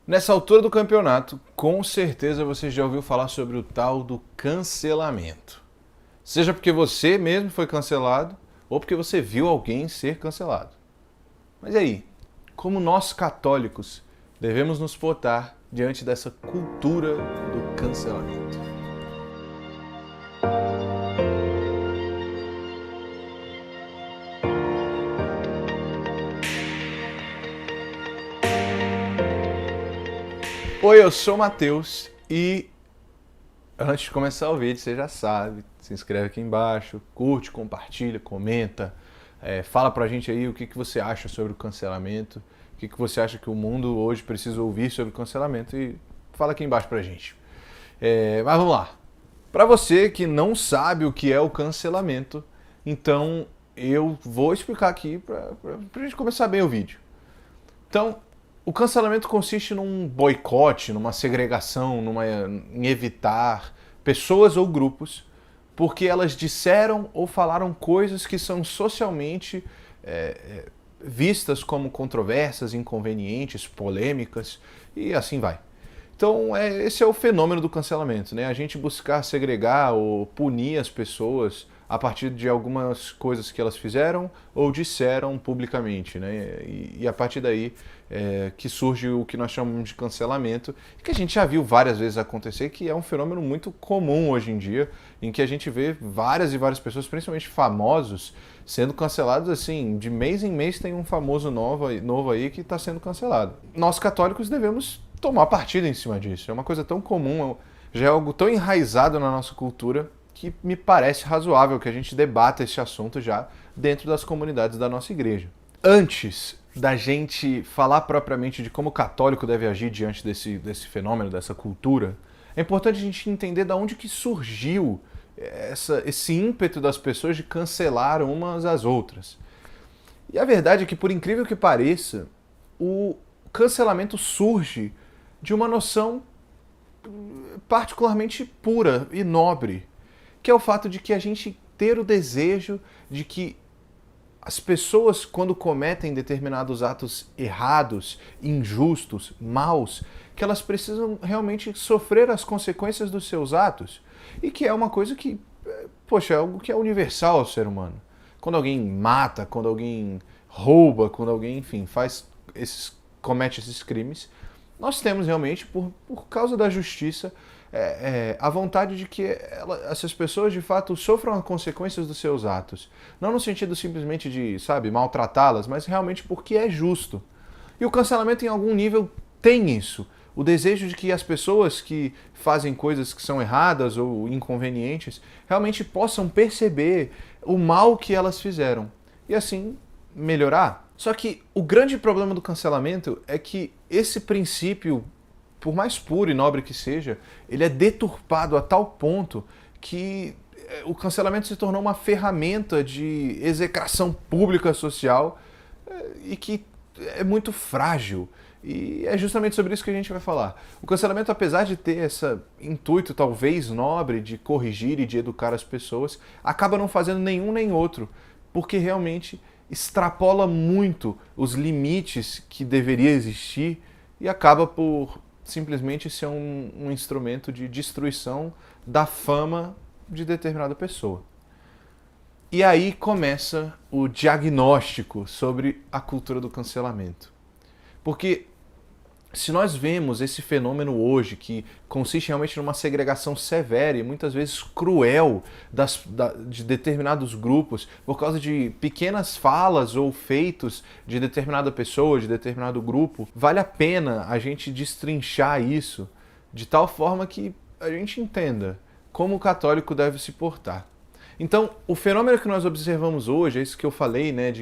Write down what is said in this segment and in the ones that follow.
Nessa altura do campeonato, com certeza você já ouviu falar sobre o tal do cancelamento. Seja porque você mesmo foi cancelado ou porque você viu alguém ser cancelado. Mas e aí, como nós católicos devemos nos portar diante dessa cultura do cancelamento? Oi, eu sou o Matheus e antes de começar o vídeo, você já sabe, se inscreve aqui embaixo, curte, compartilha, comenta, fala pra gente aí o que você acha sobre o cancelamento, o que você acha que o mundo hoje precisa ouvir sobre o cancelamento e fala aqui embaixo pra gente. Mas vamos lá. Pra você que não sabe o que é o cancelamento, então eu vou explicar aqui pra gente começar bem o vídeo. Então, o cancelamento consiste num boicote, numa segregação, em evitar pessoas ou grupos porque elas disseram ou falaram coisas que são socialmente vistas como controversas, inconvenientes, polêmicas e assim vai. Então, esse é o fenômeno do cancelamento, né? A gente buscar segregar ou punir as pessoas a partir de algumas coisas que elas fizeram ou disseram publicamente, né? E a partir daí que surge o que nós chamamos de cancelamento, que a gente já viu várias vezes acontecer, que é um fenômeno muito comum hoje em dia, em que a gente vê várias e várias pessoas, principalmente famosos, sendo cancelados assim, de mês em mês tem um famoso novo aí que está sendo cancelado. Nós católicos devemos tomar partido em cima disso. É uma coisa tão comum, já é algo tão enraizado na nossa cultura que me parece razoável que a gente debata esse assunto já dentro das comunidades da nossa igreja. Antes da gente falar propriamente de como o católico deve agir diante desse fenômeno, dessa cultura, é importante a gente entender de onde que surgiu esse ímpeto das pessoas de cancelar umas às outras. E a verdade é que, por incrível que pareça, o cancelamento surge de uma noção particularmente pura e nobre, que é o fato de que a gente ter o desejo de que as pessoas, quando cometem determinados atos errados, injustos, maus, que elas precisam realmente sofrer as consequências dos seus atos. E que é uma coisa que, poxa, é algo que é universal ao ser humano. Quando alguém mata, quando alguém rouba, quando alguém, enfim, comete esses crimes, nós temos realmente, por causa da justiça, a vontade de que essas pessoas de fato sofram as consequências dos seus atos. Não no sentido simplesmente de, sabe, maltratá-las, mas realmente porque é justo. E o cancelamento em algum nível tem isso. O desejo de que as pessoas que fazem coisas que são erradas ou inconvenientes realmente possam perceber o mal que elas fizeram. E assim melhorar. Só que o grande problema do cancelamento é que esse princípio, por mais puro e nobre que seja, ele é deturpado a tal ponto que o cancelamento se tornou uma ferramenta de execração pública social e que é muito frágil. E é justamente sobre isso que a gente vai falar. O cancelamento, apesar de ter esse intuito talvez nobre de corrigir e de educar as pessoas, acaba não fazendo nenhum nem outro, porque realmente extrapola muito os limites que deveria existir e acaba por simplesmente ser um instrumento de destruição da fama de determinada pessoa. E aí começa o diagnóstico sobre a cultura do cancelamento. Porque se nós vemos esse fenômeno hoje, que consiste realmente numa segregação severa e muitas vezes cruel de determinados grupos, por causa de pequenas falas ou feitos de determinada pessoa, de determinado grupo, vale a pena a gente destrinchar isso de tal forma que a gente entenda como o católico deve se portar. Então, o fenômeno que nós observamos hoje, é isso que eu falei, né,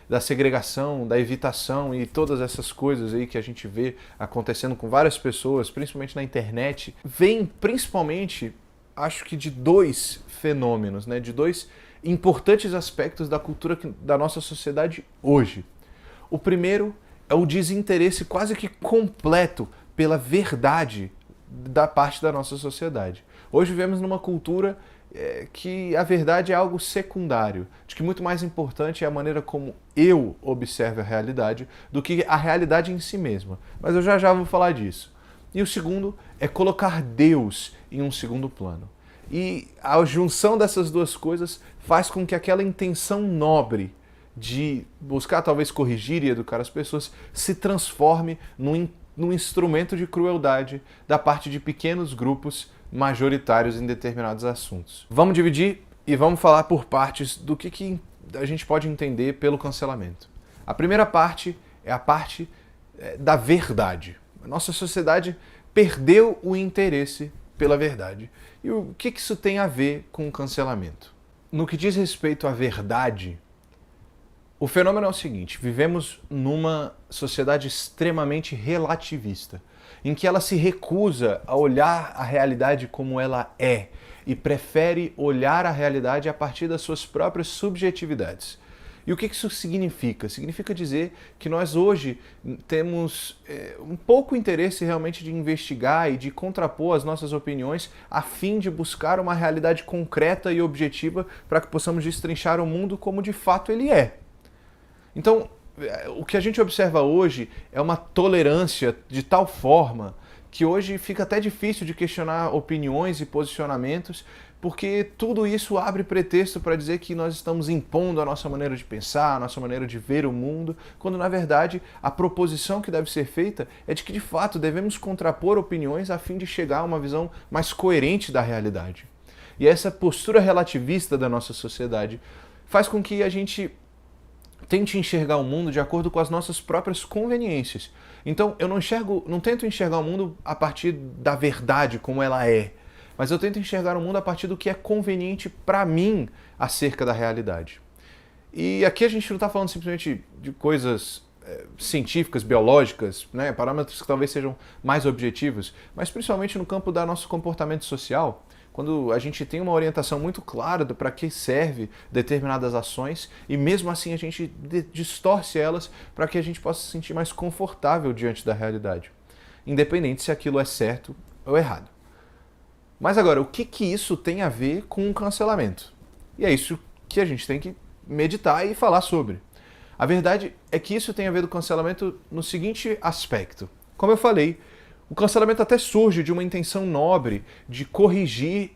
da segregação, da evitação e todas essas coisas aí que a gente vê acontecendo com várias pessoas, principalmente na internet, vem principalmente, acho que de dois fenômenos, né, de dois importantes aspectos da cultura da nossa sociedade hoje. O primeiro é o desinteresse quase que completo pela verdade da parte da nossa sociedade. Hoje vivemos numa cultura que a verdade é algo secundário, de que muito mais importante é a maneira como eu observo a realidade do que a realidade em si mesma. Mas eu já vou falar disso. E o segundo é colocar Deus em um segundo plano. E a junção dessas duas coisas faz com que aquela intenção nobre de buscar talvez corrigir e educar as pessoas se transforme num instrumento de crueldade da parte de pequenos grupos majoritários em determinados assuntos. Vamos dividir e vamos falar por partes do que a gente pode entender pelo cancelamento. A primeira parte é a parte da verdade. A nossa sociedade perdeu o interesse pela verdade. E o que isso tem a ver com o cancelamento? No que diz respeito à verdade, o fenômeno é o seguinte: vivemos numa sociedade extremamente relativista, em que ela se recusa a olhar a realidade como ela é e prefere olhar a realidade a partir das suas próprias subjetividades. E o que isso significa? Significa dizer que nós hoje temos um pouco interesse realmente de investigar e de contrapor as nossas opiniões a fim de buscar uma realidade concreta e objetiva para que possamos destrinchar o mundo como de fato ele é. Então, o que a gente observa hoje é uma tolerância de tal forma que hoje fica até difícil de questionar opiniões e posicionamentos, porque tudo isso abre pretexto para dizer que nós estamos impondo a nossa maneira de pensar, a nossa maneira de ver o mundo, quando na verdade a proposição que deve ser feita é de que de fato devemos contrapor opiniões a fim de chegar a uma visão mais coerente da realidade. E essa postura relativista da nossa sociedade faz com que a gente tente enxergar o mundo de acordo com as nossas próprias conveniências. Então, eu não tento enxergar o mundo a partir da verdade como ela é, mas eu tento enxergar o mundo a partir do que é conveniente para mim acerca da realidade. E aqui a gente não está falando simplesmente de coisas científicas, biológicas, né, parâmetros que talvez sejam mais objetivos, mas principalmente no campo do nosso comportamento social. Quando a gente tem uma orientação muito clara para que serve determinadas ações e mesmo assim a gente distorce elas para que a gente possa se sentir mais confortável diante da realidade, independente se aquilo é certo ou errado. Mas agora, o que isso tem a ver com o cancelamento? E é isso que a gente tem que meditar e falar sobre. A verdade é que isso tem a ver com o cancelamento no seguinte aspecto. Como eu falei, o cancelamento até surge de uma intenção nobre de corrigir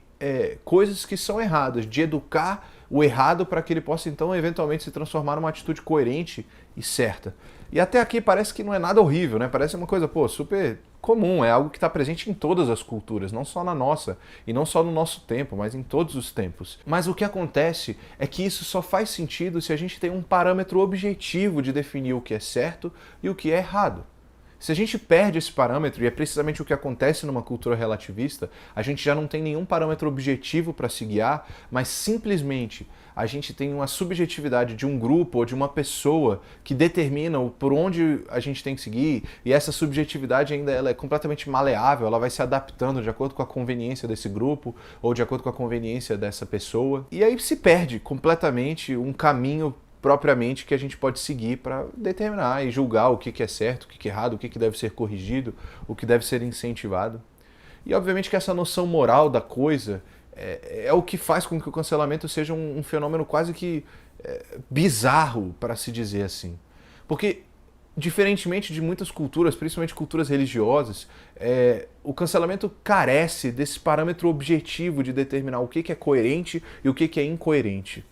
coisas que são erradas, de educar o errado para que ele possa então eventualmente se transformar numa atitude coerente e certa. E até aqui parece que não é nada horrível, né? Parece uma coisa, super comum, é algo que está presente em todas as culturas, não só na nossa, e não só no nosso tempo, mas em todos os tempos. Mas o que acontece é que isso só faz sentido se a gente tem um parâmetro objetivo de definir o que é certo e o que é errado. Se a gente perde esse parâmetro, e é precisamente o que acontece numa cultura relativista, a gente já não tem nenhum parâmetro objetivo para se guiar, mas simplesmente a gente tem uma subjetividade de um grupo ou de uma pessoa que determina por onde a gente tem que seguir, e essa subjetividade ainda ela é completamente maleável, ela vai se adaptando de acordo com a conveniência desse grupo ou de acordo com a conveniência dessa pessoa. E aí se perde completamente um caminho propriamente que a gente pode seguir para determinar e julgar o que é certo, o que é errado, o que deve ser corrigido, o que deve ser incentivado. E obviamente que essa noção moral da coisa é o que faz com que o cancelamento seja um fenômeno quase que bizarro, para se dizer assim. Porque, diferentemente de muitas culturas, principalmente culturas religiosas, o cancelamento carece desse parâmetro objetivo de determinar o que é coerente e o que é incoerente.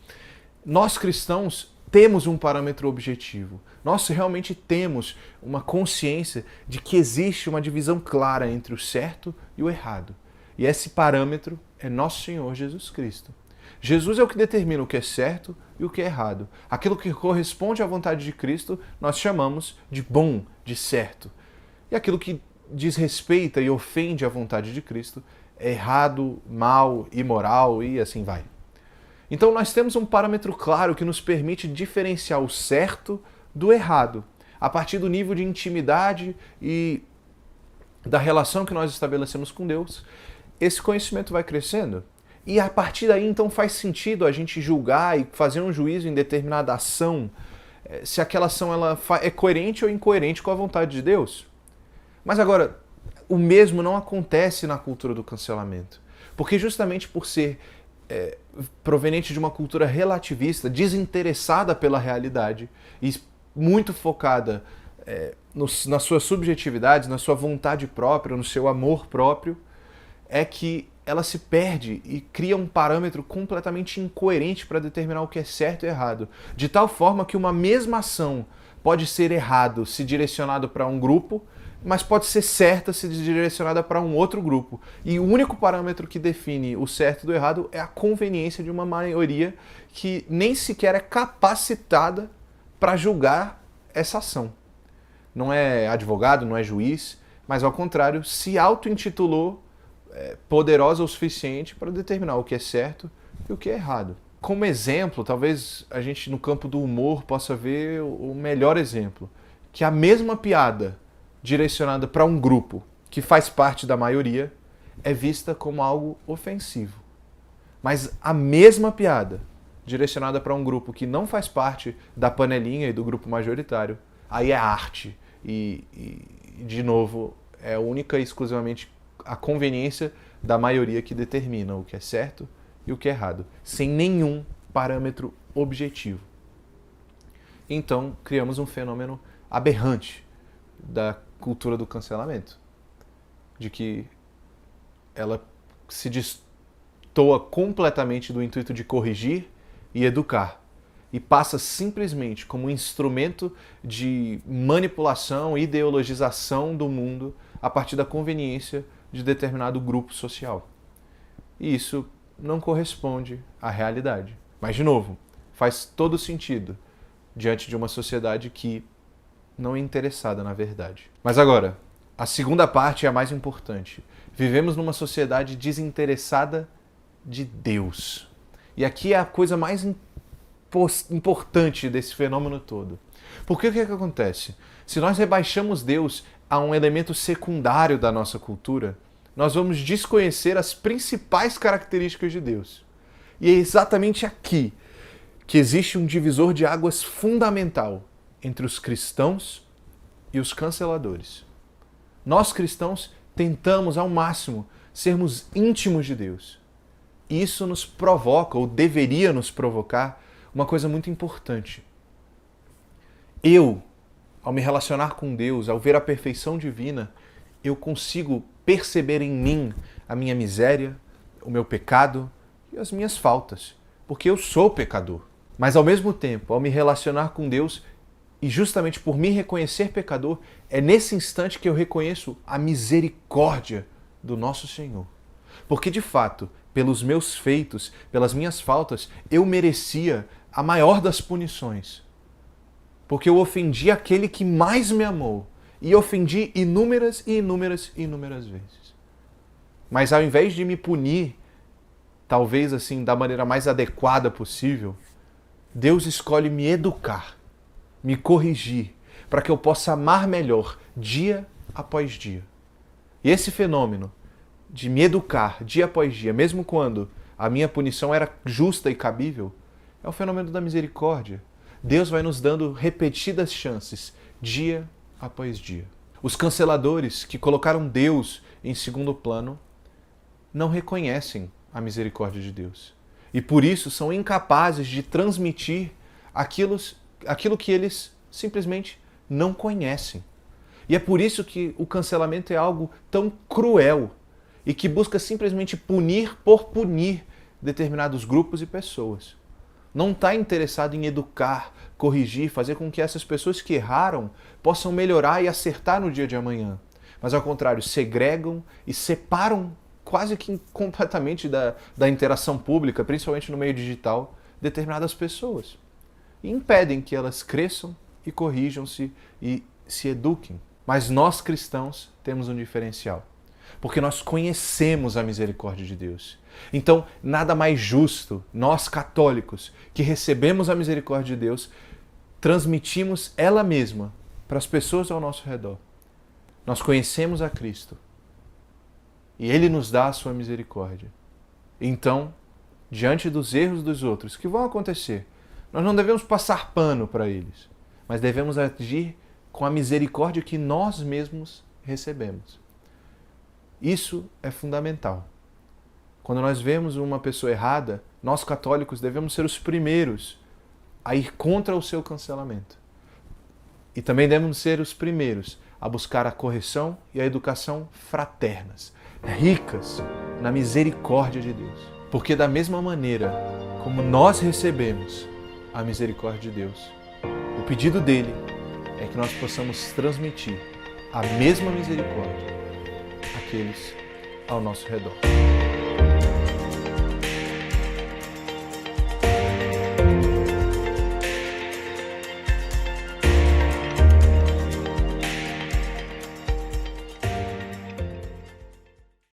Nós cristãos temos um parâmetro objetivo. Nós realmente temos uma consciência de que existe uma divisão clara entre o certo e o errado. E esse parâmetro é nosso Senhor Jesus Cristo. Jesus é o que determina o que é certo e o que é errado. Aquilo que corresponde à vontade de Cristo, nós chamamos de bom, de certo. E aquilo que desrespeita e ofende a vontade de Cristo é errado, mal, imoral e assim vai. Então nós temos um parâmetro claro que nos permite diferenciar o certo do errado, a partir do nível de intimidade e da relação que nós estabelecemos com Deus. Esse conhecimento vai crescendo e a partir daí então faz sentido a gente julgar e fazer um juízo em determinada ação, se aquela ação ela é coerente ou incoerente com a vontade de Deus. Mas agora, o mesmo não acontece na cultura do cancelamento, porque justamente por ser proveniente de uma cultura relativista, desinteressada pela realidade e muito focada nas suas subjetividades, na sua vontade própria, no seu amor próprio, é que ela se perde e cria um parâmetro completamente incoerente para determinar o que é certo e errado. De tal forma que uma mesma ação pode ser errado se direcionado para um grupo, mas pode ser certa se direcionada para um outro grupo. E o único parâmetro que define o certo e do errado é a conveniência de uma maioria que nem sequer é capacitada para julgar essa ação. Não é advogado, não é juiz, mas ao contrário, se auto-intitulou poderosa o suficiente para determinar o que é certo e o que é errado. Como exemplo, talvez a gente no campo do humor possa ver o melhor exemplo, que a mesma piada direcionada para um grupo que faz parte da maioria é vista como algo ofensivo. Mas a mesma piada direcionada para um grupo que não faz parte da panelinha e do grupo majoritário, aí é arte. De novo, é única e exclusivamente a conveniência da maioria que determina o que é certo e o que é errado, sem nenhum parâmetro objetivo. Então, criamos um fenômeno aberrante da cultura do cancelamento, de que ela se destoa completamente do intuito de corrigir e educar, e passa simplesmente como um instrumento de manipulação e ideologização do mundo a partir da conveniência de determinado grupo social. E isso não corresponde à realidade. Mas, de novo, faz todo sentido diante de uma sociedade que não é interessada na verdade. Mas agora, a segunda parte é a mais importante. Vivemos numa sociedade desinteressada de Deus. E aqui é a coisa mais importante desse fenômeno todo. Porque o que acontece? Se nós rebaixamos Deus a um elemento secundário da nossa cultura, nós vamos desconhecer as principais características de Deus. E é exatamente aqui que existe um divisor de águas fundamental entre os cristãos e os canceladores. Nós cristãos tentamos ao máximo sermos íntimos de Deus. E isso nos provoca, ou deveria nos provocar, uma coisa muito importante. Eu, ao me relacionar com Deus, ao ver a perfeição divina, eu consigo perceber em mim a minha miséria, o meu pecado e as minhas faltas, porque eu sou pecador. Mas ao mesmo tempo, ao me relacionar com Deus, e justamente por me reconhecer pecador, é nesse instante que eu reconheço a misericórdia do nosso Senhor. Porque de fato, pelos meus feitos, pelas minhas faltas, eu merecia a maior das punições. Porque eu ofendi aquele que mais me amou. E ofendi inúmeras e inúmeras e inúmeras vezes. Mas ao invés de me punir, talvez assim, da maneira mais adequada possível, Deus escolhe me educar, me corrigir, para que eu possa amar melhor dia após dia. E esse fenômeno de me educar dia após dia, mesmo quando a minha punição era justa e cabível, é o fenômeno da misericórdia. Deus vai nos dando repetidas chances, dia após dia. Os canceladores que colocaram Deus em segundo plano não reconhecem a misericórdia de Deus. E por isso são incapazes de transmitir aquilo que eles simplesmente não conhecem. E é por isso que o cancelamento é algo tão cruel e que busca simplesmente punir por punir determinados grupos e pessoas. Não está interessado em educar, corrigir, fazer com que essas pessoas que erraram possam melhorar e acertar no dia de amanhã. Mas ao contrário, segregam e separam quase que completamente da interação pública, principalmente no meio digital, determinadas pessoas. E impedem que elas cresçam e corrijam-se e se eduquem. Mas nós cristãos temos um diferencial, porque nós conhecemos a misericórdia de Deus. Então, nada mais justo, nós católicos, que recebemos a misericórdia de Deus, transmitimos ela mesma para as pessoas ao nosso redor. Nós conhecemos a Cristo e Ele nos dá a sua misericórdia. Então, diante dos erros dos outros que vão acontecer, nós não devemos passar pano para eles, mas devemos agir com a misericórdia que nós mesmos recebemos. Isso é fundamental. Quando nós vemos uma pessoa errada, nós católicos devemos ser os primeiros a ir contra o seu cancelamento. E também devemos ser os primeiros a buscar a correção e a educação fraternas, ricas na misericórdia de Deus. Porque da mesma maneira como nós recebemos a misericórdia de Deus, o pedido dele é que nós possamos transmitir a mesma misericórdia àqueles ao nosso redor.